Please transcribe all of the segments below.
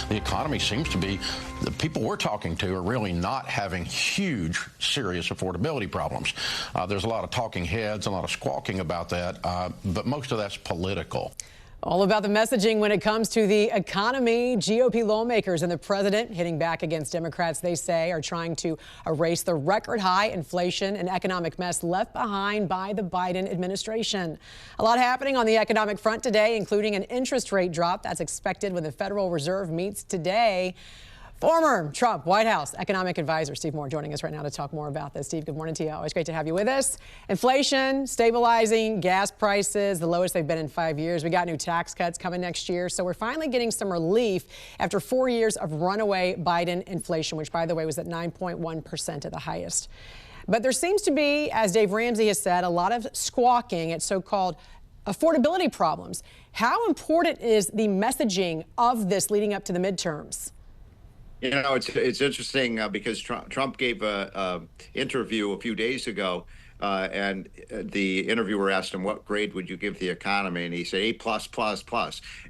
the economy seems to be, the people we're talking to are really not having huge, serious affordability problems. There's a lot of talking heads, a lot of squawking about that, but most of that's political. All about the messaging when it comes to the economy. GOP lawmakers and the president hitting back against Democrats, they say, are trying to erase the record high inflation and economic mess left behind by the Biden administration. A lot happening on the economic front today, including an interest rate drop that's expected when the Federal Reserve meets today. Former Trump White House economic advisor Steve Moore joining us right now to talk more about this. Steve, good morning to you. Always great to have you with us. Inflation stabilizing, gas prices the lowest they've been in 5 years. We got new tax cuts coming next year, so we're finally getting some relief after 4 years of runaway Biden inflation, which, by the way, was at 9.1% at the highest. But there seems to be, as Dave Ramsey has said, a lot of squawking at so-called affordability problems. How important is the messaging of this leading up to the midterms? You know, it's interesting because Trump gave a interview a few days ago, and the interviewer asked him, what grade would you give the economy? And he said A+++.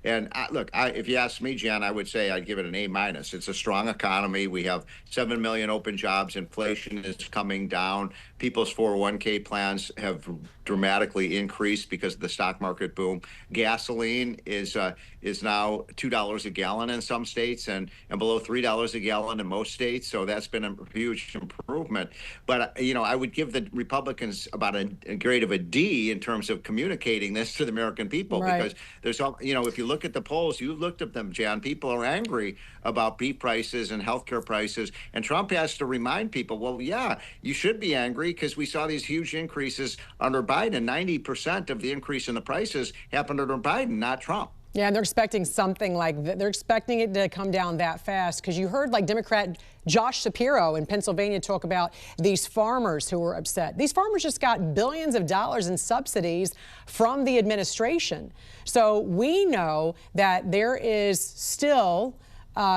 And look, if you ask me, Jan, I would say I'd give it an A-. It's a strong economy. We have 7 million open jobs. Inflation is coming down. People's 401k plans have dramatically increased because of the stock market boom. Gasoline is now $2 a gallon in some states and below $3 a gallon in most states. So that's been a huge improvement. But, you know, I would give the Republicans about a grade of a D in terms of communicating this to the American people, right? Because there's, you know, if you look at the polls, you looked at them, Jan, people are angry about beef prices and healthcare prices. And Trump has to remind people, well, yeah, you should be angry because we saw these huge increases under Biden. 90% of the increase in the prices happened under Biden, not Trump. Yeah, and they're expecting something like that. They're expecting it to come down that fast because you heard like Democrat Josh Shapiro in Pennsylvania talk about these farmers who were upset. These farmers just got billions of dollars in subsidies from the administration. So we know that there is still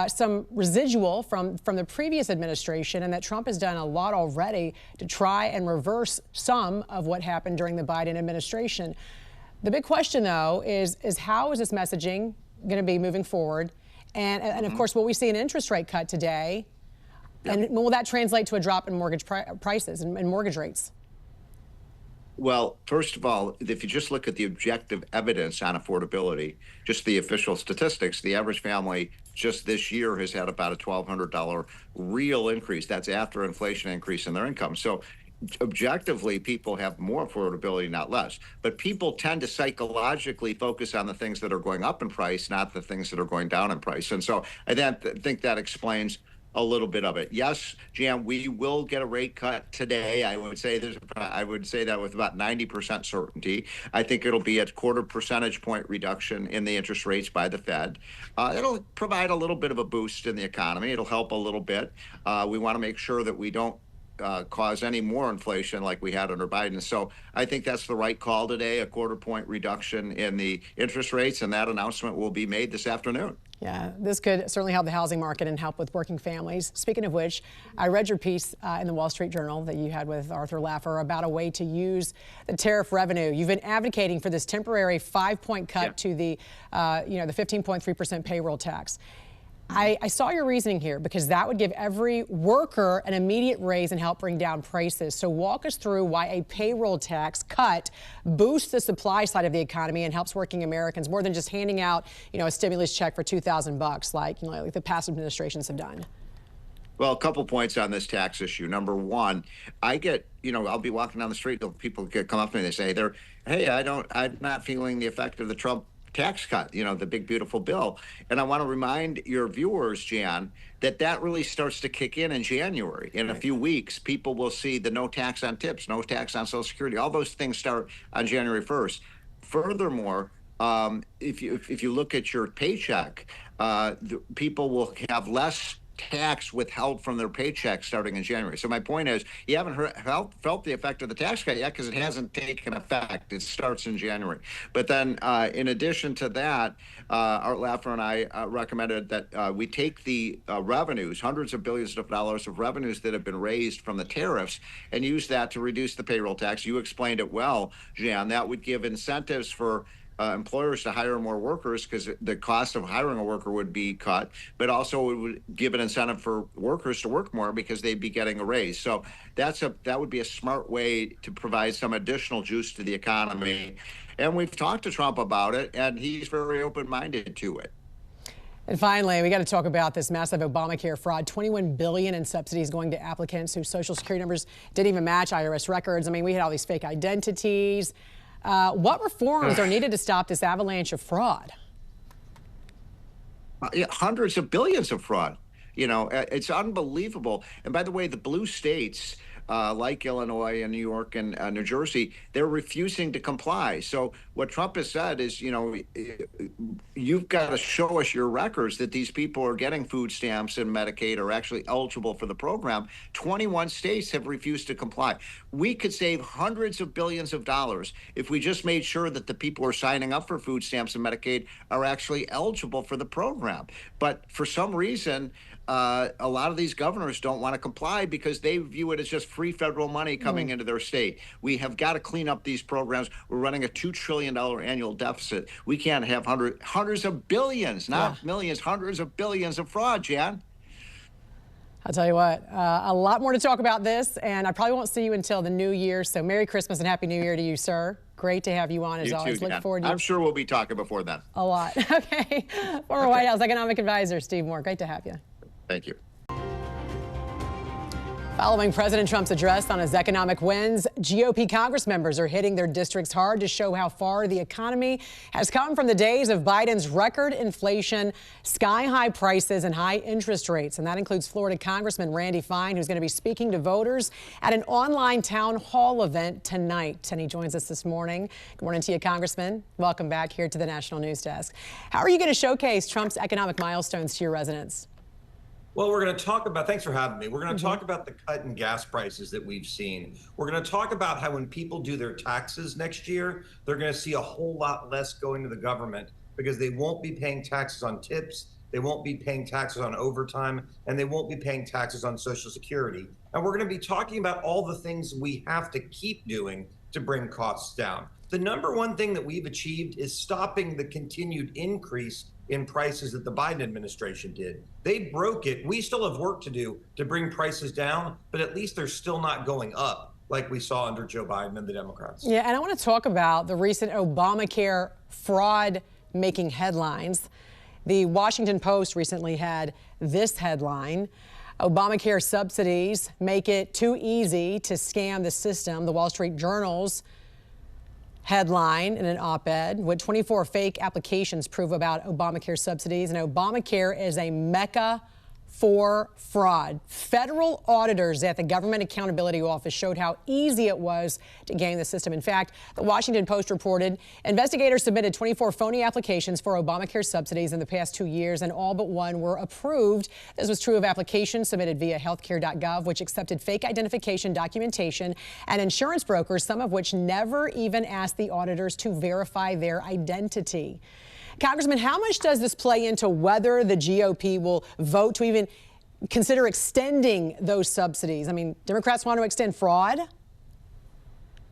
some residual from the previous administration, and that Trump has done a lot already to try and reverse some of what happened during the Biden administration. The big question, though, is how is this messaging going to be moving forward? And of course, will we see an interest rate cut today? Yep. And will that translate to a drop in mortgage prices and mortgage rates? Well, first of all, if you just look at the objective evidence on affordability, just the official statistics, the average family just this year has had about a $1,200 real increase. That's after inflation increase in their income. So objectively, people have more affordability, not less. But people tend to psychologically focus on the things that are going up in price, not the things that are going down in price. And so I think that explains a little bit of it. Yes, Jan, we will get a rate cut today. I would say that with about 90% certainty. I think it'll be a 0.25 percentage point reduction in the interest rates by the Fed. It'll provide a little bit of a boost in the economy. It'll help a little bit. We want to make sure that we don't cause any more inflation like we had under Biden. So I think that's the right call today, a 0.25 point reduction in the interest rates, and that announcement will be made this afternoon. Yeah, this could certainly help the housing market and help with working families. Speaking of which, I read your piece in the Wall Street Journal that you had with Arthur Laffer about a way to use the tariff revenue. You've been advocating for this temporary 5-point cut to the, the 15.3% payroll tax. I saw your reasoning here because that would give every worker an immediate raise and help bring down prices. So walk us through why a payroll tax cut boosts the supply side of the economy and helps working Americans more than just handing out, a stimulus check for $2,000 like the past administrations have done. Well, a couple points on this tax issue. Number one, I get, I'll be walking down the street, people come up to me and they say, hey, I'm not feeling the effect of the Trump tax cut, the big, beautiful bill. And I want to remind your viewers, Jan, that really starts to kick in January. In a few weeks, people will see the no tax on tips, no tax on Social Security. All those things start on January 1st. Furthermore, if you look at your paycheck, people will have less tax withheld from their paycheck starting in January. So my point is, you haven't felt the effect of the tax cut yet because it hasn't taken effect. It starts in January. But then in addition to that, Art Laffer and I recommended that we take the revenues, hundreds of billions of dollars of revenues that have been raised from the tariffs, and use that to reduce the payroll tax. You explained it well, Jan. That would give incentives for employers to hire more workers because the cost of hiring a worker would be cut, but also it would give an incentive for workers to work more because they'd be getting a raise. So that would be a smart way to provide some additional juice to the economy. And we've talked to Trump about it, and he's very open-minded to it. And finally, we got to talk about this massive Obamacare fraud. $21 billion in subsidies going to applicants whose Social Security numbers didn't even match IRS records. I mean, we had all these fake identities. What reforms are needed to stop this avalanche of fraud? Hundreds of billions of fraud. You know, it's unbelievable. And by the way, the blue states, like Illinois and New York and New Jersey, they're refusing to comply. So what Trump has said is, you know, you've got to show us your records that these people are getting food stamps and Medicaid, are actually eligible for the program. 21 states have refused to comply. We could save hundreds of billions of dollars if we just made sure that the people who are signing up for food stamps and Medicaid are actually eligible for the program. But for some reason, a lot of these governors don't want to comply because they view it as just free federal money coming into their state. We have got to clean up these programs. We're running a $2 trillion annual deficit. We can't have hundreds of billions, not millions, hundreds of billions of fraud, Jan. I'll tell you what, a lot more to talk about this, and I probably won't see you until the new year. So Merry Christmas and Happy New Year to you, sir. Great to have you on, as always. Look forward to I'm sure we'll be talking before then. A lot. Okay. Former White House Economic Advisor Steve Moore. Great to have you. Thank you. Following President Trump's address on his economic wins, GOP Congress members are hitting their districts hard to show how far the economy has come from the days of Biden's record inflation, sky-high prices, and high interest rates. And that includes Florida Congressman Randy Fine, who's going to be speaking to voters at an online town hall event tonight. And he joins us this morning. Good morning to you, Congressman. Welcome back here to the National News Desk. How are you going to showcase Trump's economic milestones to your residents? Well, we're going to talk about, thanks for having me. We're going to talk about the cut in gas prices that we've seen. We're going to talk about how when people do their taxes next year, they're going to see a whole lot less going to the government because they won't be paying taxes on tips, they won't be paying taxes on overtime, and they won't be paying taxes on Social Security. And we're going to be talking about all the things we have to keep doing to bring costs down. The number one thing that we've achieved is stopping the continued increase in prices that the Biden administration did. They broke it. We still have work to do to bring prices down, but at least they're still not going up like we saw under Joe Biden and the Democrats. Yeah, and I want to talk about the recent Obamacare fraud making headlines. The Washington Post recently had this headline: Obamacare subsidies make it too easy to scam the system. The Wall Street Journal's headline in an op-ed: what 24 fake applications prove about Obamacare subsidies. And Obamacare is a mecca for fraud. Federal auditors at the Government Accountability Office showed how easy it was to game the system. In fact, the Washington Post reported investigators submitted 24 phony applications for Obamacare subsidies in the past 2 years, and all but one were approved. This was true of applications submitted via healthcare.gov, which accepted fake identification documentation, and insurance brokers, some of which never even asked the auditors to verify their identity. Congressman, how much does this play into whether the GOP will vote to even consider extending those subsidies? I mean, Democrats want to extend fraud?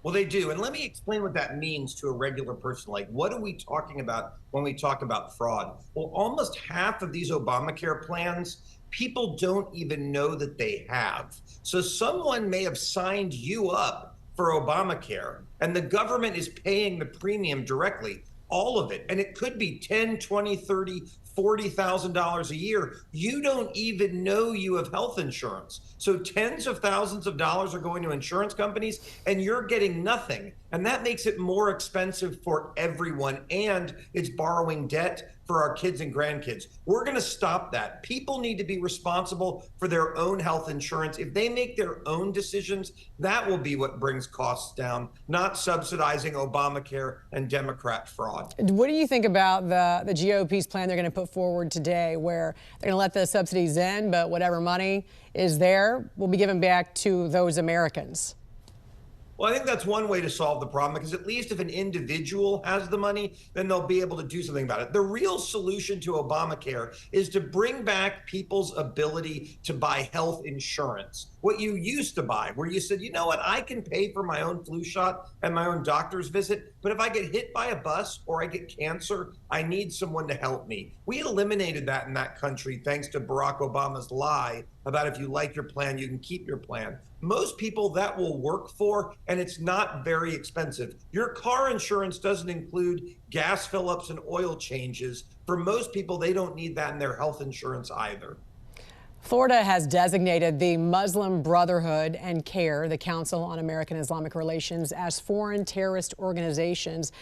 Well, they do. And let me explain what that means to a regular person. Like, what are we talking about when we talk about fraud? Well, almost half of these Obamacare plans, people don't even know that they have. So someone may have signed you up for Obamacare, and the government is paying the premium directly. All of it. And it could be $10, $20, $30, $40,000 a year. You don't even know you have health insurance. So tens of thousands of dollars are going to insurance companies and you're getting nothing. And that makes it more expensive for everyone. And it's borrowing debt for our kids and grandkids. We're going to stop that. People need to be responsible for their own health insurance. If they make their own decisions, that will be what brings costs down, not subsidizing Obamacare and Democrat fraud. What do you think about the GOP's plan they're going to put forward today, where they're going to let the subsidies in, but whatever money is there will be given back to those Americans? Well, I think that's one way to solve the problem, because at least if an individual has the money, then they'll be able to do something about it. The real solution to Obamacare is to bring back people's ability to buy health insurance. what you used to buy, where you said, you know what, I can pay for my own flu shot and my own doctor's visit, but if I get hit by a bus or I get cancer, I need someone to help me. We eliminated that in that country thanks to Barack Obama's lie about if you like your plan, you can keep your plan. Most people that will work for, and it's not very expensive. Your car insurance doesn't include gas fill-ups and oil changes. For most people, they don't need that in their health insurance either. Florida has designated the Muslim Brotherhood and CARE, the Council on American Islamic Relations, as foreign terrorist organizations.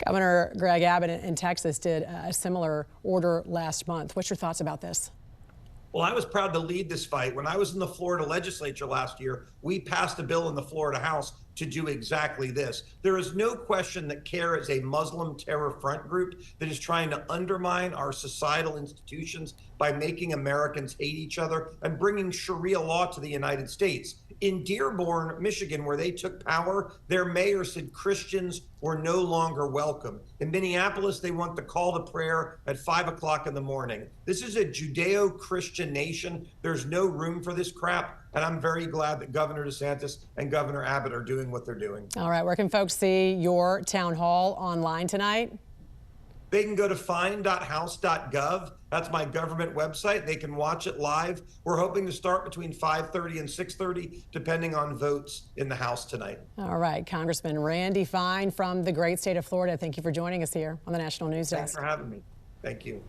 Governor Greg Abbott in Texas did a similar order last month. What's your thoughts about this? Well, I was proud to lead this fight. When I was in the Florida legislature last year, we passed a bill in the Florida House to do exactly this. There is no question that CARE is a Muslim terror front group that is trying to undermine our societal institutions by making Americans hate each other and bringing Sharia law to the United States. In Dearborn, Michigan, where they took power, their mayor said Christians were no longer welcome. In Minneapolis, they want the call to prayer at 5 o'clock in the morning. This is a Judeo-Christian nation. There's no room for this crap. And I'm very glad that Governor DeSantis and Governor Abbott are doing what they're doing. All right, where can folks see your town hall online tonight? They can go to fine.house.gov. That's my government website. They can watch it live. We're hoping to start between 5:30 and 6:30, depending on votes in the House tonight. All right, Congressman Randy Fine from the great state of Florida. Thank you for joining us here on the National News Desk. Thanks for having me. Thank you.